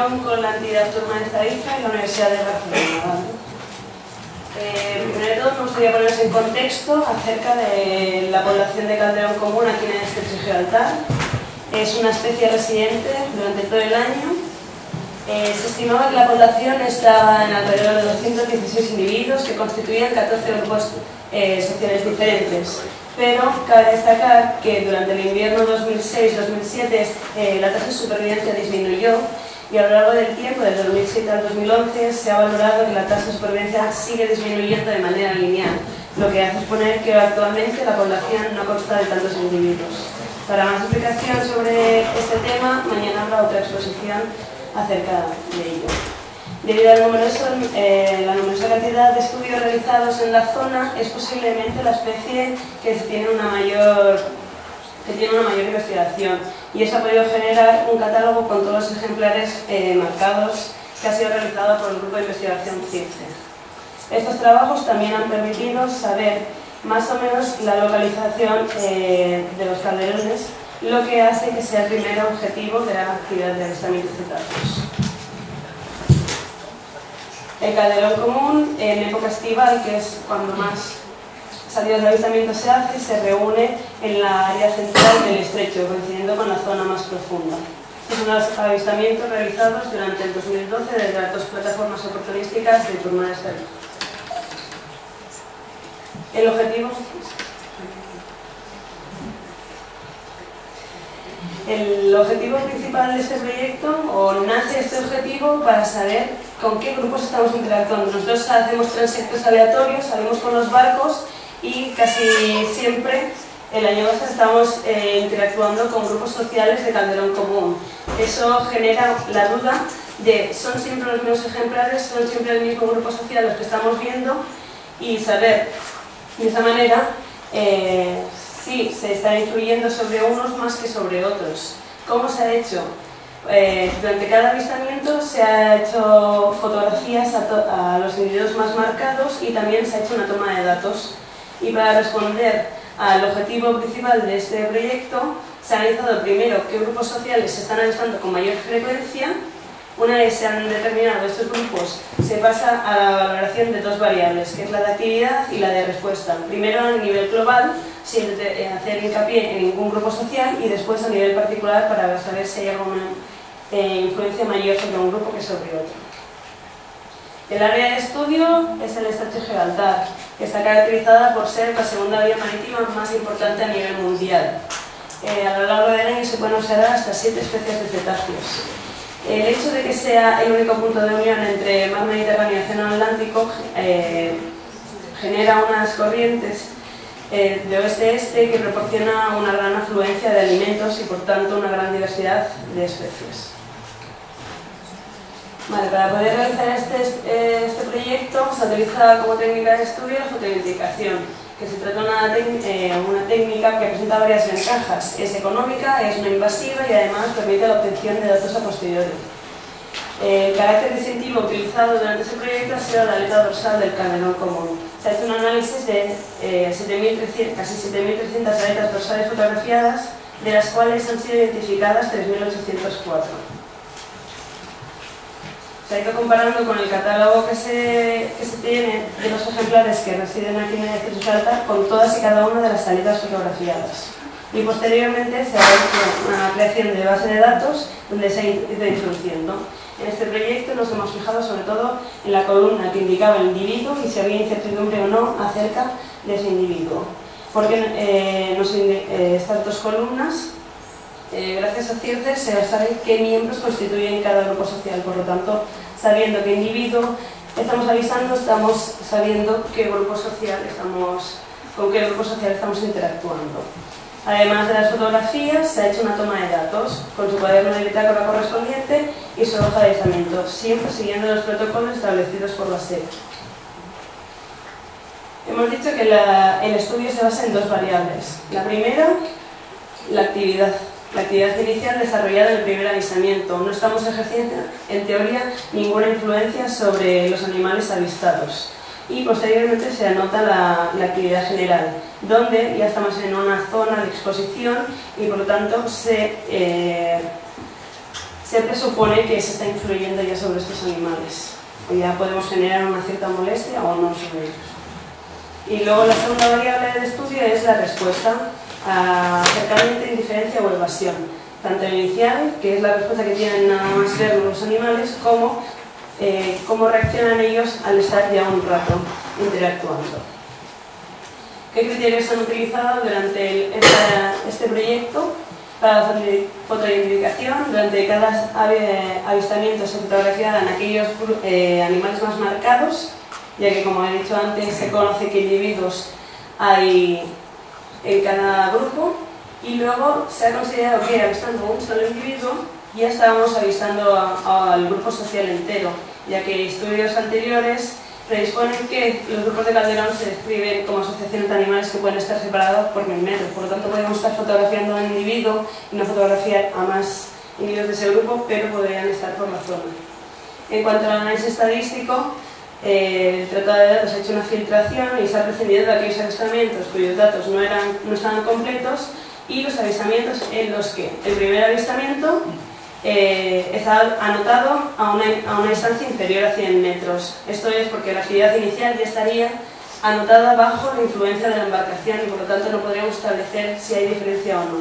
colaboración con la entidad Turma de Zaragoza y la Universidad de Barcelona. Primero de todo, me gustaría poneros en contexto acerca de la población de Calderón Común aquí en el estrecho de Gibraltar. Es una especie residente durante todo el año. Se estimaba que la población estaba en alrededor de 216 individuos que constituían 14 grupos sociales diferentes. Pero cabe destacar que durante el invierno 2006-2007 la tasa de supervivencia disminuyó y a lo largo del tiempo, del 2007 al 2011, se ha valorado que la tasa de supervivencia sigue disminuyendo de manera lineal, lo que hace suponer que actualmente la población no consta de tantos individuos. Para más explicación sobre este tema, mañana habrá otra exposición acerca de ello. Debido a la numerosa cantidad de estudios realizados en la zona, es posiblemente la especie que tiene una mayor investigación, y eso ha podido generar un catálogo con todos los ejemplares marcados que ha sido realizado por el grupo de investigación CIRCE. Estos trabajos también han permitido saber más o menos la localización de los calderones, lo que hace que sea el primer objetivo de la actividad de avistamiento de cetáceos. El calderón común, en época estival, que es cuando más salidas de avistamiento se hace, se reúne en la área central del estrecho, coincidiendo con la zona más profunda. Estos son los avistamientos realizados durante el 2012 desde las dos plataformas oportunísticas de Turma de Zaragoza. El objetivo principal de este proyecto, o nace este objetivo para saber con qué grupos estamos interactuando. Nosotros hacemos transectos aleatorios, salimos con los barcos y casi siempre el año pasado estamos interactuando con grupos sociales de Calderón Común. Eso genera la duda de ¿son siempre los mismos ejemplares? ¿Son siempre el mismo grupo social los que estamos viendo? Y saber de esa manera si se está influyendo sobre unos más que sobre otros. ¿Cómo se ha hecho? Durante cada avistamiento se ha hecho fotografías a los individuos más marcados y también se ha hecho una toma de datos. Y para responder al objetivo principal de este proyecto, se ha analizado primero qué grupos sociales se están avistando con mayor frecuencia. Una vez se han determinado estos grupos, se pasa a la valoración de dos variables, que es la de actividad y la de respuesta. Primero a nivel global, sin hacer hincapié en ningún grupo social, y después a nivel particular para saber si hay alguna influencia mayor sobre un grupo que sobre otro. El área de estudio es el estrecho de Gibraltar, que está caracterizada por ser la segunda vía marítima más importante a nivel mundial. A lo largo del año se pueden observar hasta 7 especies de cetáceos. El hecho de que sea el único punto de unión entre mar Mediterráneo y Océano Atlántico genera unas corrientes de oeste-este que proporciona una gran afluencia de alimentos y por tanto una gran diversidad de especies. Vale, para poder realizar este proyecto se utiliza como técnica de estudio la fotoidentificación, que se trata de una técnica que presenta varias ventajas. Es económica, es no invasiva y además permite la obtención de datos a posteriori. El carácter distintivo utilizado durante este proyecto ha sido la aleta dorsal del Calderón Común. Se ha hecho un análisis de casi 7.300 aletas dorsales fotografiadas, de las cuales han sido identificadas 3.804. Se ha ido comparando con el catálogo que se tiene de los ejemplares que residen aquí en el estrecho de Gibraltar con todas y cada una de las aletas fotografiadas. Y posteriormente se ha hecho una creación de base de datos donde se ha ido introduciendo. En este proyecto nos hemos fijado sobre todo en la columna que indicaba el individuo y si había incertidumbre o no acerca de ese individuo. Porque estas dos columnas, gracias a CIRCE, se sabe qué miembros constituyen cada grupo social. Por lo tanto, sabiendo qué individuo estamos avisando, estamos sabiendo con qué grupo social estamos interactuando. Además de las fotografías, se ha hecho una toma de datos con su cuaderno de bitácora correspondiente y su hoja de avistamiento, siempre siguiendo los protocolos establecidos por la SEP. Hemos dicho que el estudio se basa en dos variables. La primera, la actividad inicial desarrollada en el primer avistamiento. No estamos ejerciendo, en teoría, ninguna influencia sobre los animales avistados. Y posteriormente se anota la actividad general, donde ya estamos en una zona de exposición y por lo tanto se se presupone que se está influyendo ya sobre estos animales. O ya podemos generar una cierta molestia o no sobre ellos. Y luego la segunda variable de estudio es la respuesta a acercamiento, indiferencia o evasión. Tanto inicial, que es la respuesta que tienen nada más ver los animales, como cómo reaccionan ellos al estar ya un rato interactuando. ¿Qué criterios se han utilizado durante este proyecto para la fotoidentificación? Durante cada avistamiento se fotografiaban aquellos animales más marcados, ya que, como he dicho antes, se conoce qué individuos hay en cada grupo, y luego se ha considerado que avistando un solo individuo ya estábamos avistando al grupo social entero, ya que estudios anteriores predisponen que los grupos de Calderón se describen como asociaciones de animales que pueden estar separados por 1000 metros. Por lo tanto, podemos estar fotografiando a un individuo y no fotografiar a más individuos de ese grupo, pero podrían estar por la zona. En cuanto al análisis estadístico, el tratado de datos ha hecho una filtración y se ha prescindido de aquellos avistamientos cuyos datos no estaban completos, y los avistamientos en los que el primer avistamiento está anotado a una distancia inferior a 100 metros. Esto es porque la actividad inicial ya estaría anotada bajo la influencia de la embarcación y por lo tanto no podríamos establecer si hay diferencia o no.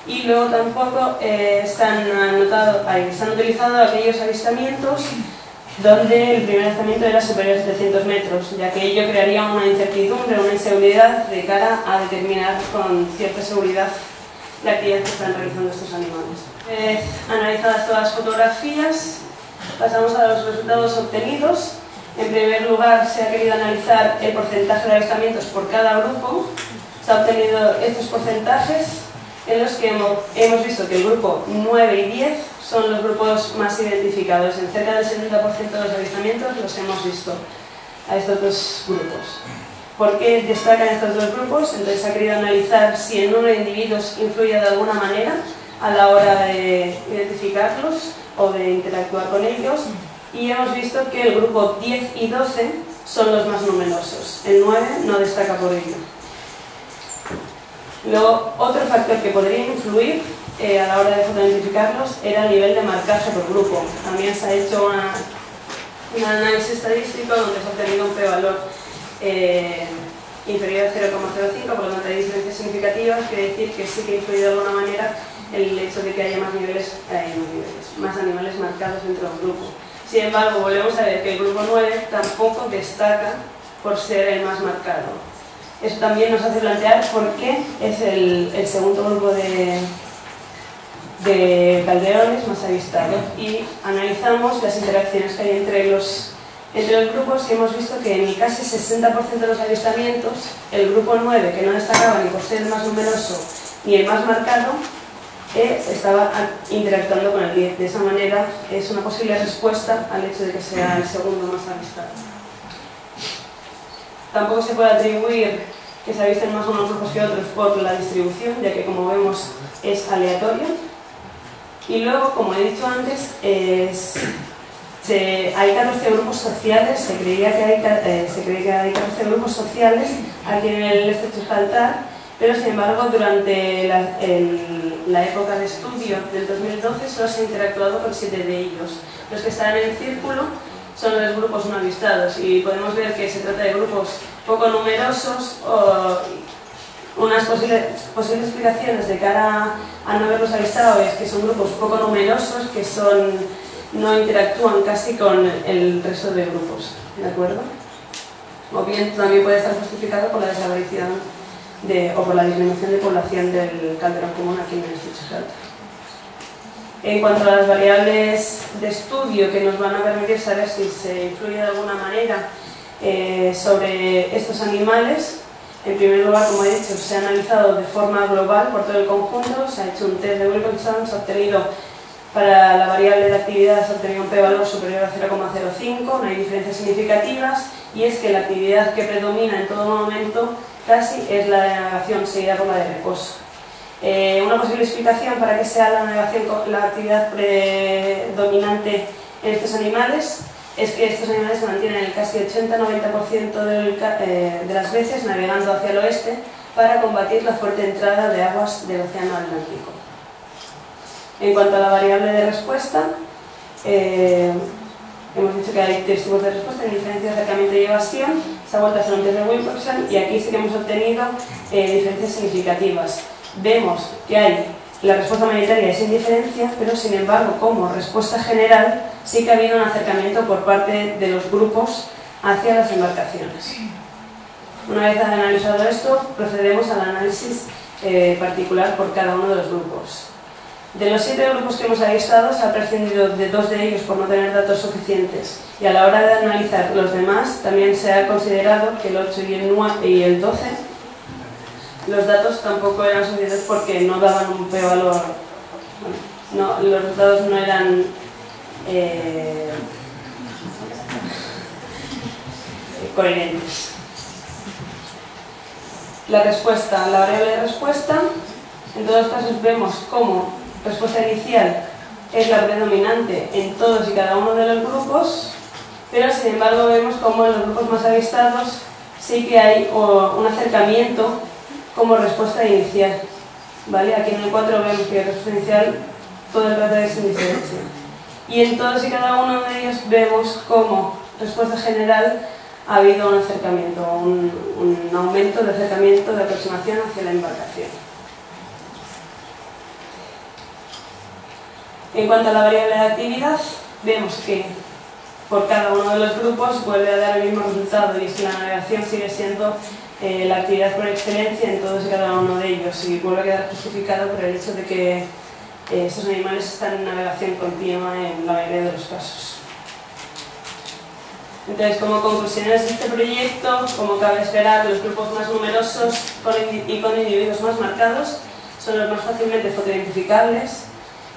Y luego tampoco se han utilizado aquellos avistamientos donde el primer avistamiento era superior a 700 metros, ya que ello crearía una incertidumbre, una inseguridad de cara a determinar con cierta seguridad la actividad que están realizando estos animales. Analizadas todas las fotografías, pasamos a los resultados obtenidos. En primer lugar, se ha querido analizar el porcentaje de avistamientos por cada grupo. Se han obtenido estos porcentajes, en los que hemos visto que el grupo 9 y 10 son los grupos más identificados. En cerca del 70% de los avistamientos los hemos visto a estos dos grupos. ¿Por qué destacan estos dos grupos? Entonces se ha querido analizar si el número de individuos influye de alguna manera a la hora de identificarlos o de interactuar con ellos, y hemos visto que el grupo 10 y 12 son los más numerosos. El 9 no destaca por ello. Luego, otro factor que podría influir a la hora de fotoidentificarlos era el nivel de marcaje por grupo. También se ha hecho un análisis estadístico donde se ha obtenido un p-valor inferior a 0,05, por lo tanto hay diferencias significativas. Quiere decir que sí que influye de alguna manera el hecho de que haya más animales marcados dentro del grupo. Sin embargo, volvemos a ver que el grupo 9 tampoco destaca por ser el más marcado. Eso también nos hace plantear por qué es el segundo grupo de calderones más avistado. Y analizamos las interacciones que hay entre los grupos y hemos visto que en casi 60% de los avistamientos, el grupo 9, que no destacaba ni por ser el más numeroso ni el más marcado, estaba interactuando con el 10. De esa manera es una posible respuesta al hecho de que sea el segundo más avistado. Tampoco se puede atribuir que se avisten más unos grupos que otros por la distribución, ya que, como vemos, es aleatorio. Y luego, como he dicho antes, hay 14 grupos sociales. Se cree que hay 14 grupos sociales aquí en el estrecho de Gibraltar, pero sin embargo durante la época de estudio del 2012 solo se ha interactuado con 7 de ellos. Los que están en el círculo son los grupos no avistados, y podemos ver que se trata de grupos poco numerosos. Unas posibles explicaciones de cara a no haberlos avistado es que son grupos poco numerosos que no interactúan casi con el resto de grupos, ¿de acuerdo? O bien también puede estar justificado por la desaparición o por la disminución de población del calderón común aquí en el estrecho de Gibraltar. En cuanto a las variables de estudio que nos van a permitir saber si se influye de alguna manera sobre estos animales, en primer lugar, como he dicho, se ha analizado de forma global por todo el conjunto. Se ha hecho un test de Wilkinson, se ha obtenido para la variable de actividad, se ha obtenido un p-valor superior a 0,05, no hay diferencias significativas, y es que la actividad que predomina en todo momento casi es la de navegación, seguida por la de reposo. Una posible explicación para que sea la navegación la actividad predominante en estos animales es que estos animales se mantienen el casi 80-90% de las veces navegando hacia el oeste para combatir la fuerte entrada de aguas del Océano Atlántico. En cuanto a la variable de respuesta, hemos dicho que hay tres tipos de respuesta: indiferencia, acercamiento y evasión. Se ha vuelto a hacer un test de Wilcoxon y aquí sí que hemos obtenido diferencias significativas. Vemos que hay la respuesta mayoritaria es indiferencia, pero sin embargo, como respuesta general, sí que ha habido un acercamiento por parte de los grupos hacia las embarcaciones. Una vez analizado esto, procederemos al análisis particular por cada uno de los grupos. De los 7 grupos que hemos avistado, se ha prescindido de 2 de ellos por no tener datos suficientes, y a la hora de analizar los demás, también se ha considerado que el 8 y el 12, los datos tampoco eran suficientes porque no daban un p-valor, bueno, los resultados no eran coherentes. La respuesta, la variable de respuesta, en todos los casos vemos cómo respuesta inicial es la predominante en todos y cada uno de los grupos, pero sin embargo vemos cómo en los grupos más avistados sí que hay un acercamiento como respuesta inicial. ¿Vale? Aquí en el 4 vemos que la respuesta inicial todo el rato es indiferencia. Y en todos y cada uno de ellos vemos cómo respuesta general ha habido un acercamiento, un aumento de acercamiento, de aproximación hacia la embarcación. En cuanto a la variable de actividad, vemos que por cada uno de los grupos vuelve a dar el mismo resultado, y es que la navegación sigue siendo la actividad por excelencia en todos y cada uno de ellos, y vuelve a quedar justificado por el hecho de que estos animales están en navegación continua en la mayoría de los casos. Entonces, como conclusiones de este proyecto, como cabe esperar, los grupos más numerosos y con individuos más marcados son los más fácilmente fotoidentificables.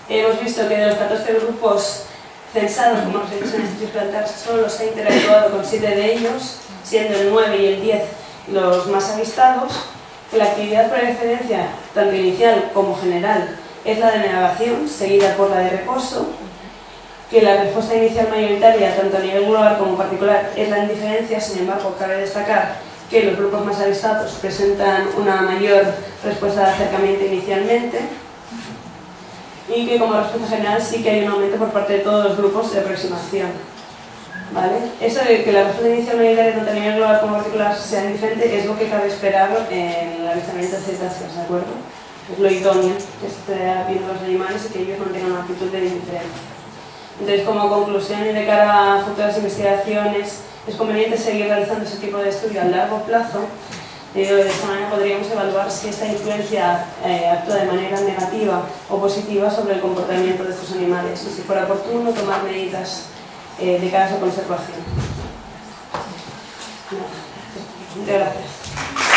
Hemos visto que de los 14 grupos censados, como los hechos en este Gibraltar, solo se ha interactuado con 7 de ellos, siendo el 9 y el 10 los más avistados, que la actividad por excelencia, tanto inicial como general, es la de navegación, seguida por la de reposo, que la respuesta inicial mayoritaria, tanto a nivel global como particular, es la indiferencia. Sin embargo, cabe destacar que los grupos más avistados presentan una mayor respuesta de acercamiento inicialmente, y que como respuesta general sí que hay un aumento por parte de todos los grupos de aproximación. ¿Vale? Eso de que la respuesta inicial mayoritaria, tanto a nivel global como particular, sea indiferente, es lo que cabe esperar en el avistamiento de cetáceos, ¿de acuerdo? Es lo idóneo que esté viendo los animales y que ellos mantengan una actitud de indiferencia. Entonces, como conclusión y de cara a futuras investigaciones, es conveniente seguir realizando ese tipo de estudio a largo plazo. De esta manera podríamos evaluar si esta influencia actúa de manera negativa o positiva sobre el comportamiento de estos animales, y si fuera oportuno tomar medidas de cara a su conservación. Muchas gracias.